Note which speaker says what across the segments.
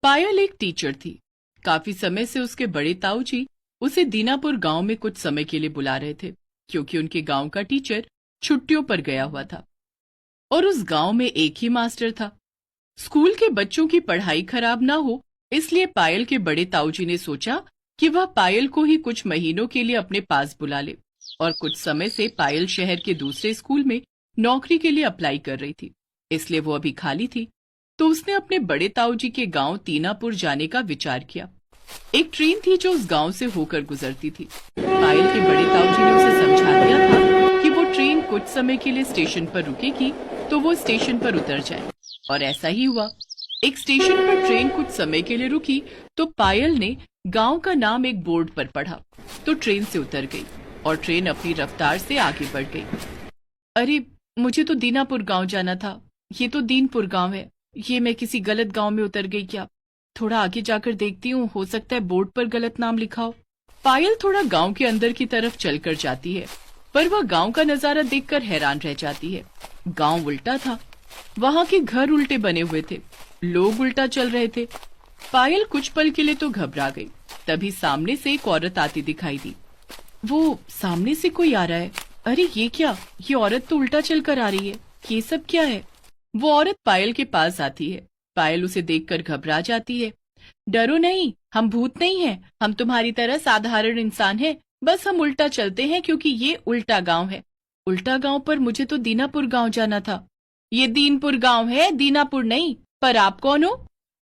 Speaker 1: पायल एक टीचर थी। काफी समय से उसके बड़े ताऊ जी उसे दीनापुर गांव में कुछ समय के लिए बुला रहे थे, क्योंकि उनके गांव का टीचर छुट्टियों पर गया हुआ था और उस गांव में एक ही मास्टर था। स्कूल के बच्चों की पढ़ाई खराब ना हो, इसलिए पायल के बड़े ताऊ जी ने सोचा कि वह पायल को ही कुछ महीनों के लिए अपने पास बुला ले। और कुछ समय से पायल शहर के दूसरे स्कूल में नौकरी के लिए अप्लाई कर रही थी, इसलिए वो अभी खाली थी। तो उसने अपने बड़े ताऊ जी के गांव दीनापुर जाने का विचार किया। एक ट्रेन थी जो उस गांव से होकर गुजरती थी। पायल के बड़े ताऊ जी ने उसे समझा दिया था कि वो ट्रेन कुछ समय के लिए स्टेशन पर रुकेगी, तो वो स्टेशन पर उतर जाए। और ऐसा ही हुआ। एक स्टेशन पर ट्रेन कुछ समय के लिए रुकी तो पायल ने गांव का नाम एक बोर्ड पर पढ़ा, तो ट्रेन से उतर गई और ट्रेन अपनी रफ्तार से आगे बढ़ गई। अरे, मुझे तो दीनापुर गांव जाना था, ये तो दीनपुर गांव है। ये मैं किसी गलत गांव में उतर गई क्या? थोड़ा आगे जाकर देखती हूँ, हो सकता है बोर्ड पर गलत नाम लिखा हो। पायल थोड़ा गांव के अंदर की तरफ चलकर जाती है, पर वह गांव का नजारा देखकर हैरान रह जाती है। गांव उल्टा था, वहां के घर उल्टे बने हुए थे, लोग उल्टा चल रहे थे। पायल कुछ पल के लिए तो घबरा गई। तभी सामने से एक औरत आती दिखाई दी। वो सामने से कोई आ रहा है। अरे ये क्या, ये औरत तो उल्टा चलकर आ रही है, ये सब क्या है? वो औरत पायल के पास आती है। पायल उसे देखकर घबरा जाती है। डरो नहीं, हम भूत नहीं हैं, हम तुम्हारी तरह साधारण इंसान हैं, बस हम उल्टा चलते हैं क्योंकि ये उल्टा गांव है। उल्टा गांव? पर मुझे तो दीनापुर गांव जाना था। ये दीनपुर गांव है, दीनापुर नहीं। पर आप कौन हो?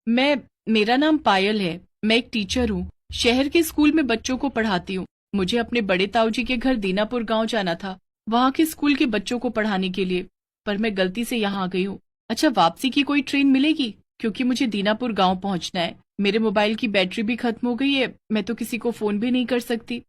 Speaker 1: मेरा नाम पायल है, मैं एक टीचर हूँ, शहर के स्कूल में बच्चों को पढ़ाती हूँ। मुझे अपने बड़े ताऊ जी के घर दीनापुर गांव जाना था, वहाँ के स्कूल के बच्चों को पढ़ाने के लिए, पर मैं गलती से यहाँ आ गई हूँ। अच्छा, वापसी की कोई ट्रेन मिलेगी? क्योंकि मुझे दीनापुर गांव पहुँचना है। मेरे मोबाइल की बैटरी भी खत्म हो गई है, मैं तो किसी को फोन भी नहीं कर सकती।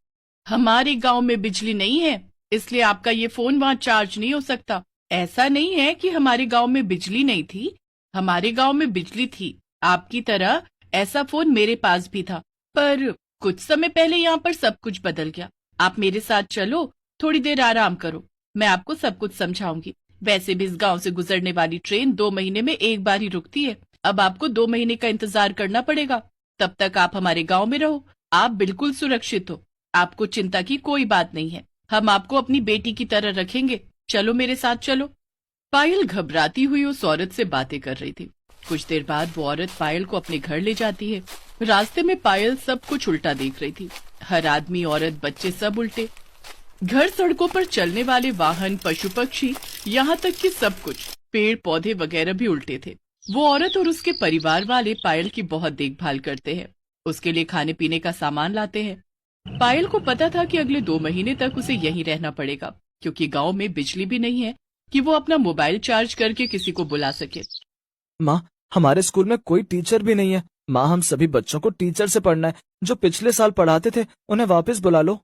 Speaker 1: हमारे गांव में बिजली नहीं है, इसलिए आपका ये फोन वहाँ चार्ज नहीं हो सकता। ऐसा नहीं है कि हमारे गांव में बिजली नहीं थी, हमारे गांव में बिजली थी, आपकी तरह ऐसा फोन मेरे पास भी था, पर कुछ समय पहले यहाँ पर सब कुछ बदल गया। आप मेरे साथ चलो, थोड़ी देर आराम करो, मैं आपको सब कुछ समझाऊंगी। वैसे भी इस गांव से गुजरने वाली ट्रेन 2 महीने में एक बार ही रुकती है। अब आपको 2 महीने का इंतजार करना पड़ेगा। तब तक आप हमारे गांव में रहो, आप बिल्कुल सुरक्षित हो, आपको चिंता की कोई बात नहीं है। हम आपको अपनी बेटी की तरह रखेंगे, चलो मेरे साथ चलो। पायल घबराती हुई उस औरत से बातें कर रही थी। कुछ देर बाद वो औरत पायल को अपने घर ले जाती है। रास्ते में पायल सब कुछ उल्टा देख रही थी, हर आदमी, औरत, बच्चे सब उल्टे। घर, सड़कों पर चलने वाले वाहन, पशु पक्षी, यहाँ तक कि सब कुछ, पेड़ पौधे वगैरह भी उल्टे थे। वो औरत और उसके परिवार वाले पायल की बहुत देखभाल करते हैं, उसके लिए खाने पीने का सामान लाते हैं। पायल को पता था कि अगले 2 महीने तक उसे यहीं रहना पड़ेगा, क्योंकि गांव में बिजली भी नहीं है कि वो अपना मोबाइल चार्ज करके किसी को बुला सके।
Speaker 2: माँ, हमारे स्कूल में कोई टीचर भी नहीं है। माँ, हम सभी बच्चों को टीचर से पढ़ना है, जो पिछले साल पढ़ाते थे उन्हें वापस बुला लो।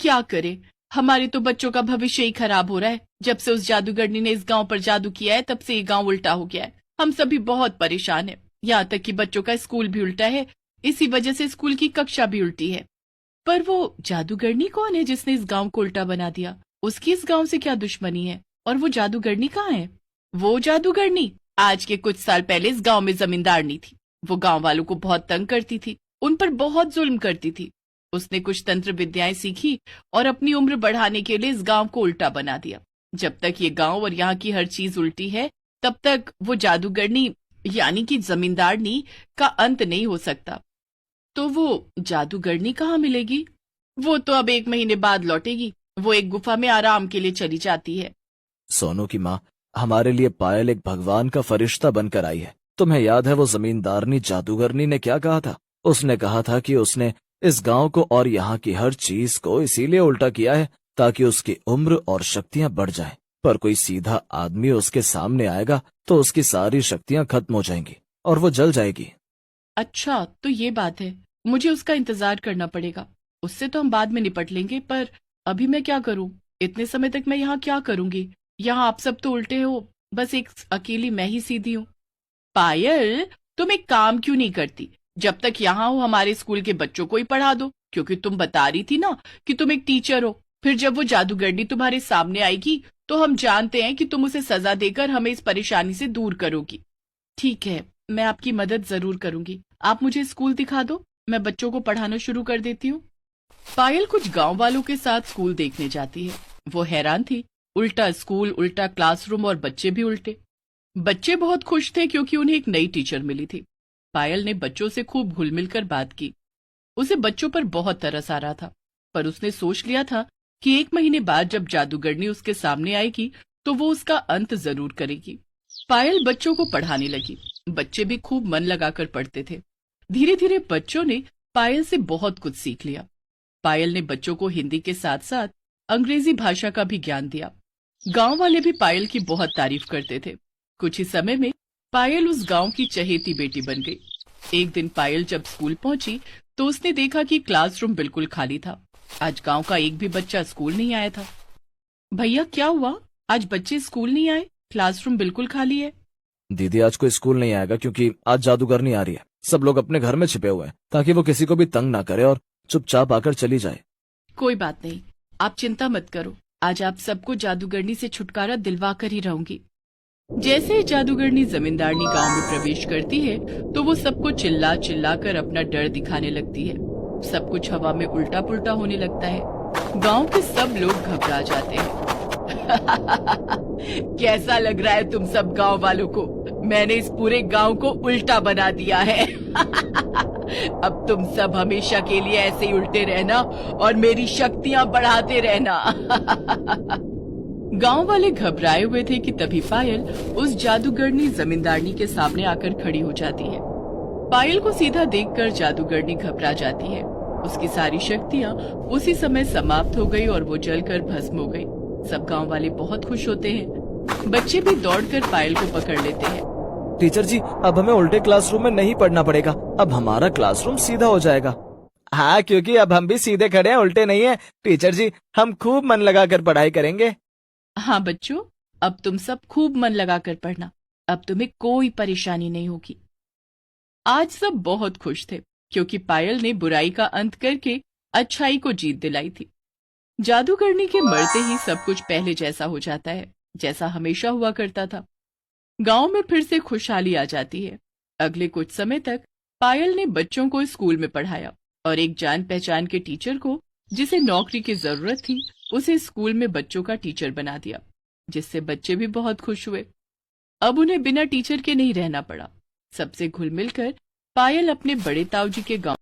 Speaker 1: क्या करे, हमारे तो बच्चों का भविष्य ही खराब हो रहा है। जब से उस जादूगरनी ने इस गांव पर जादू किया है, तब से ये गांव उल्टा हो गया है। हम सभी बहुत परेशान हैं, यहाँ तक कि बच्चों का स्कूल भी उल्टा है, इसी वजह से स्कूल की कक्षा भी उल्टी है। पर वो जादूगरनी कौन है जिसने इस गांव को उल्टा बना दिया? उसकी इस गांव से क्या दुश्मनी है? और वो जादूगरनी कहाँ है? वो जादूगरनी आज के कुछ साल पहले इस गांव में जमींदारनी थी। वो गांव वालों को बहुत तंग करती थी, उन पर बहुत जुल्म करती थी। उसने कुछ तंत्र विद्याएं सीखी और अपनी उम्र बढ़ाने के लिए इस गांव को उल्टा बना दिया। जब तक ये गांव और यहाँ की हर चीज उल्टी है, तब तक वो जादूगरनी यानी कि जमींदारनी का अंत नहीं हो सकता। तो वो जादूगरनी कहाँ मिलेगी? वो तो अब 1 महीने बाद लौटेगी। वो एक गुफा में आराम के लिए चली जाती है।
Speaker 2: सोनू की माँ, हमारे लिए पायल एक भगवान का फरिश्ता बनकर आई है। तुम्हें याद है वो जमींदारनी जादूगरनी ने क्या कहा था? उसने कहा था कि उसने इस गांव को और यहाँ की हर चीज को इसीलिए उल्टा किया है ताकि उसकी उम्र और शक्तियां बढ़ जाएं। पर कोई सीधा आदमी उसके सामने आएगा तो उसकी सारी शक्तियां खत्म हो जाएंगी और वो जल जाएगी।
Speaker 1: अच्छा, तो ये बात है, मुझे उसका इंतजार करना पड़ेगा। उससे तो हम बाद में निपट लेंगे, पर अभी मैं क्या करूं? इतने समय तक मैं यहाँ क्या करूंगी? यहाँ आप सब तो उल्टे हो, बस एक अकेली मैं ही सीधी हूँ। पायल, तुम एक काम क्यों नहीं करती? जब तक यहाँ हो हमारे स्कूल के बच्चों को ही पढ़ा दो, क्योंकि तुम बता रही थी ना कि तुम एक टीचर हो। फिर जब वो जादूगरनी तुम्हारे सामने आएगी तो हम जानते हैं कि तुम उसे सजा देकर हमें इस परेशानी से दूर करोगी। ठीक है, मैं आपकी मदद जरूर करूंगी। आप मुझे स्कूल दिखा दो, मैं बच्चों को पढ़ाना शुरू कर देती हूँ। पायल कुछ गांव वालों के साथ स्कूल देखने जाती है। वो हैरान थी, उल्टा स्कूल, उल्टा क्लासरूम और बच्चे भी उल्टे। बच्चे बहुत खुश थे क्योंकि उन्हें एक नई टीचर मिली थी। पायल ने बच्चों से खूब घुल मिलकर बात की। उसे बच्चों पर बहुत तरस आ रहा था, पर उसने सोच लिया था कि 1 महीने बाद जब जादूगरनी उसके सामने आएगी तो वो उसका अंत जरूर करेगी। पायल बच्चों को पढ़ाने लगी। बच्चे भी खूब मन लगाकर पढ़ते थे। धीरे धीरे बच्चों ने पायल से बहुत कुछ सीख लिया। पायल ने बच्चों को हिंदी के साथ साथ अंग्रेजी भाषा का भी ज्ञान दिया। गांव वाले भी पायल की बहुत तारीफ करते थे। कुछ ही समय में पायल उस गांव की चहेती बेटी बन गई। एक दिन पायल जब स्कूल पहुंची तो उसने देखा कि क्लासरूम बिल्कुल खाली था। आज गांव का एक भी बच्चा स्कूल नहीं आया था। भैया क्या हुआ, आज बच्चे स्कूल नहीं आए, क्लासरूम बिल्कुल खाली है।
Speaker 2: दीदी, आज कोई स्कूल नहीं आएगा क्योंकि आज जादूगरनी आ रही है। सब लोग अपने घर में छिपे हुए हैं ताकि वो किसी को भी तंग ना करे और चुपचाप आकर चली जाए।
Speaker 1: कोई बात नहीं, आप चिंता मत करो। आज आप सबको जादूगरनी से छुटकारा दिलवा कर ही रहूंगी। जैसे ही जादूगरनी जमींदारनी गांव में प्रवेश करती है तो वो सबको चिल्ला चिल्ला कर अपना डर दिखाने लगती है। सब कुछ हवा में उल्टा पुल्टा होने लगता है। गांव के सब लोग घबरा जाते हैं। कैसा लग रहा है तुम सब गांव वालों को? मैंने इस पूरे गांव को उल्टा बना दिया है। अब तुम सब हमेशा के लिए ऐसे ही उल्टे रहना और मेरी शक्तियां बढ़ाते रहना। गांव वाले घबराए हुए थे कि तभी पायल उस जादूगरनी जमींदारनी के सामने आकर खड़ी हो जाती है। पायल को सीधा देखकर जादूगरनी घबरा जाती है। उसकी सारी शक्तियां उसी समय समाप्त हो गई और वो जलकर भस्म हो गई। सब गांव वाले बहुत खुश होते हैं। बच्चे भी दौड़कर पायल को पकड़ लेते हैं।
Speaker 2: टीचर जी, अब हमें उल्टे क्लासरूम में नहीं पढ़ना पड़ेगा। अब हमारा क्लासरूम सीधा हो जाएगा। हाँ, क्योंकि अब हम भी सीधे खड़े हैं, उल्टे नहीं है। टीचर जी, हम खूब मन लगाकर पढ़ाई करेंगे।
Speaker 1: हाँ बच्चों, अब तुम सब खूब मन लगाकर पढ़ना। अब तुम्हें कोई परेशानी नहीं होगी। आज सब बहुत खुश थे क्योंकि पायल ने बुराई का अंत करके अच्छाई को जीत दिलाई थी। जादूगरनी के मरते ही सब कुछ पहले जैसा हो जाता है, जैसा हमेशा हुआ करता था। गांव में फिर से खुशहाली आ जाती है। अगले कुछ समय तक पायल ने बच्चों को स्कूल में पढ़ाया और एक जान पहचान के टीचर को, जिसे नौकरी की जरूरत थी, उसे स्कूल में बच्चों का टीचर बना दिया, जिससे बच्चे भी बहुत खुश हुए। अब उन्हें बिना टीचर के नहीं रहना पड़ा। सबसे घुल मिलकर पायल अपने बड़े ताऊजी के गांव